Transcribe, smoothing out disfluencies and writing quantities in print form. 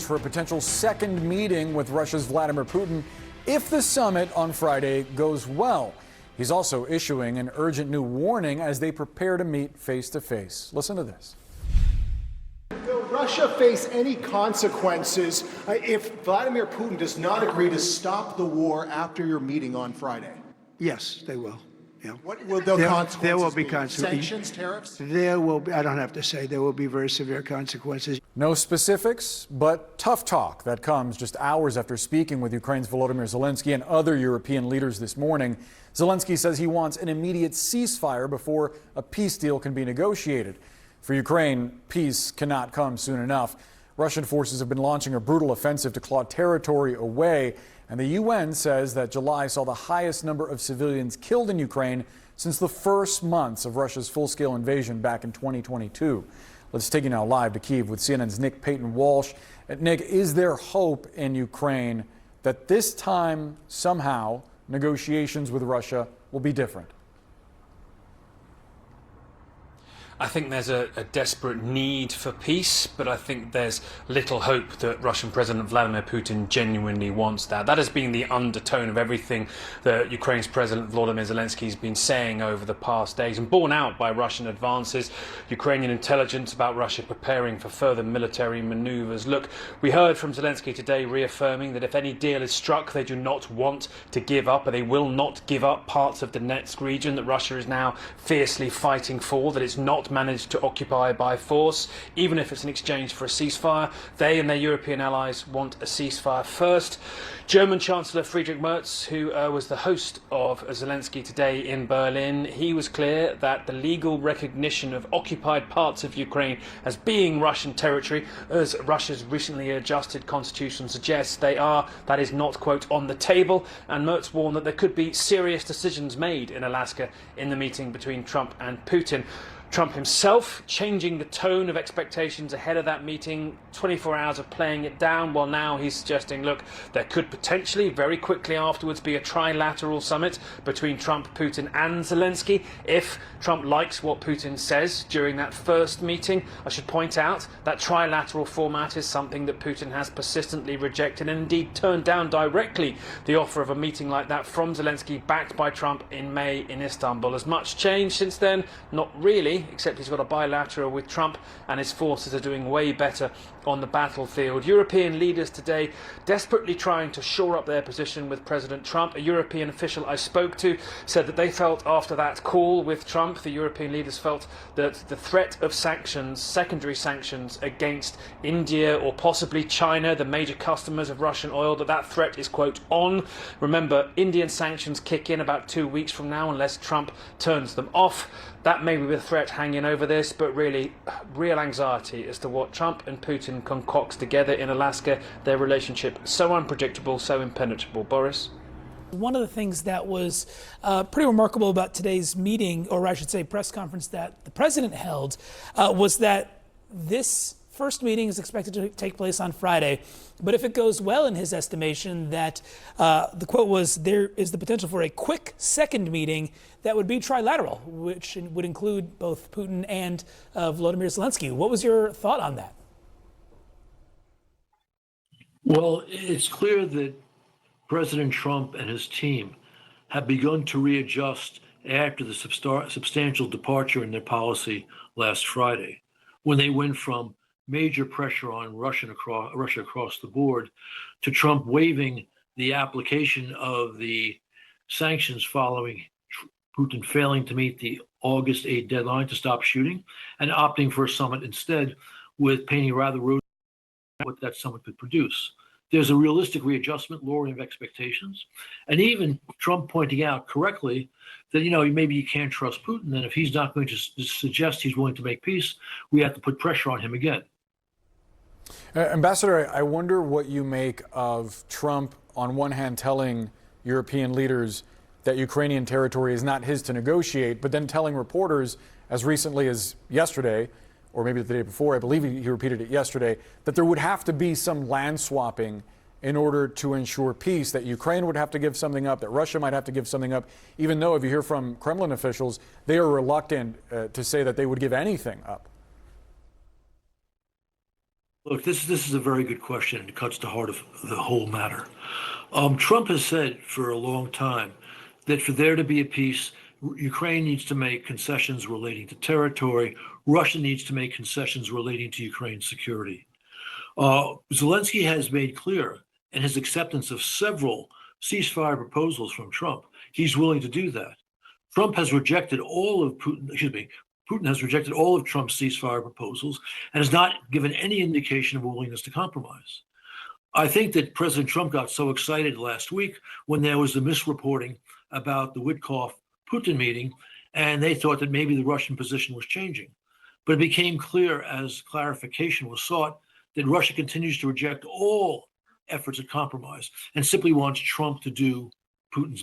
for a potential second meeting with Russia's Vladimir Putin if the summit on Friday goes well. He's also issuing an urgent new warning as they prepare to meet face to face. Listen to this. Will Russia face any consequences if Vladimir Putin does not agree to stop the war after your meeting on Friday? Yes, they will. Yeah. What will the consequences There will be be? consequences. Sanctions, tariffs? There will be, I don't have to say, there will be very severe consequences. No specifics, but tough talk that comes just hours after speaking with Ukraine's Volodymyr Zelensky and other European leaders this morning. Zelensky says he wants an immediate ceasefire before a peace deal can be negotiated. For Ukraine, peace cannot come soon enough. Russian forces have been launching a brutal offensive to claw territory away, and the UN says that July saw the highest number of civilians killed in Ukraine since the first months of Russia's full-scale invasion back in 2022. Let's take you now live to Kyiv with CNN's Nick Payton-Walsh. Nick, is there hope in Ukraine that this time, somehow, negotiations with Russia will be different? I think there's a desperate need for peace, but I think there's little hope that Russian President Vladimir Putin genuinely wants that. That has been the undertone of everything that Ukraine's President Volodymyr Zelensky has been saying over the past days, and borne out by Russian advances, Ukrainian intelligence about Russia preparing for further military maneuvers. Look, we heard from Zelensky today reaffirming that if any deal is struck, they do not want to give up, or they will not give up parts of the Donetsk region that Russia is now fiercely fighting for, that it's not managed to occupy by force, even if it's in exchange for a ceasefire. They and their European allies want a ceasefire first. German Chancellor Friedrich Merz, who was the host of Zelensky today in Berlin, he was clear that the legal recognition of occupied parts of Ukraine as being Russian territory, as Russia's recently adjusted constitution suggests they are, that is not, quote, on the table. And Merz warned that there could be serious decisions made in Alaska in the meeting between Trump and Putin. Trump himself changing the tone of expectations ahead of that meeting, 24 hours of playing it down, while now he's suggesting, look, there could potentially very quickly afterwards be a trilateral summit between Trump, Putin and Zelensky if Trump likes what Putin says during that first meeting. I should point out that trilateral format is something that Putin has persistently rejected and indeed turned down directly the offer of a meeting like that from Zelensky, backed by Trump in May in Istanbul. Has much changed since then? Not really, except he's got a bilateral with Trump and his forces are doing way better on the battlefield. European leaders today desperately trying to shore up their position with President Trump. A European official I spoke to said that they felt after that call with Trump, the European leaders felt that the threat of sanctions, secondary sanctions against India or possibly China, the major customers of Russian oil, that threat is, quote, on. Remember, Indian sanctions kick in about 2 weeks from now unless Trump turns them off. That may be the threat hanging over this, but really, real anxiety as to what Trump and Putin concocts together in Alaska, their relationship so unpredictable, so impenetrable. Boris? One of the things that was pretty remarkable about today's meeting, or I should say press conference that the president held, was that this first meeting is expected to take place on Friday. But if it goes well, in his estimation, that the quote was, there is the potential for a quick second meeting that would be trilateral, which would include both Putin and Volodymyr Zelensky. What was your thought on that? Well, it's clear that President Trump and his team have begun to readjust after the substantial departure in their policy last Friday, when they went from major pressure on Russia across the board to Trump waiving the application of the sanctions following Putin failing to meet the August 8 deadline to stop shooting and opting for a summit instead, with painting a rather rosy what that summit could produce. There's a realistic readjustment, lowering of expectations, and even Trump pointing out correctly that, maybe you can't trust Putin, and if he's not going to suggest he's willing to make peace, we have to put pressure on him again. Ambassador, I wonder what you make of Trump, on one hand, telling European leaders that Ukrainian territory is not his to negotiate, but then telling reporters as recently as yesterday, or maybe the day before, I believe he repeated it yesterday, that there would have to be some land swapping in order to ensure peace, that Ukraine would have to give something up, that Russia might have to give something up, even though, if you hear from Kremlin officials, they are reluctant to say that they would give anything up. Look, this is a very good question, and it cuts to the heart of the whole matter. Trump has said for a long time that for there to be a peace, Ukraine needs to make concessions relating to territory. Russia needs to make concessions relating to Ukraine's security. Zelensky has made clear in his acceptance of several ceasefire proposals from Trump, he's willing to do that. Trump has rejected all of Putin has rejected all of Trump's ceasefire proposals and has not given any indication of willingness to compromise. I think that President Trump got so excited last week when there was the misreporting about the Witkoff-Putin meeting, and they thought that maybe the Russian position was changing. But it became clear as clarification was sought that Russia continues to reject all efforts at compromise and simply wants Trump to do Putin's bidding.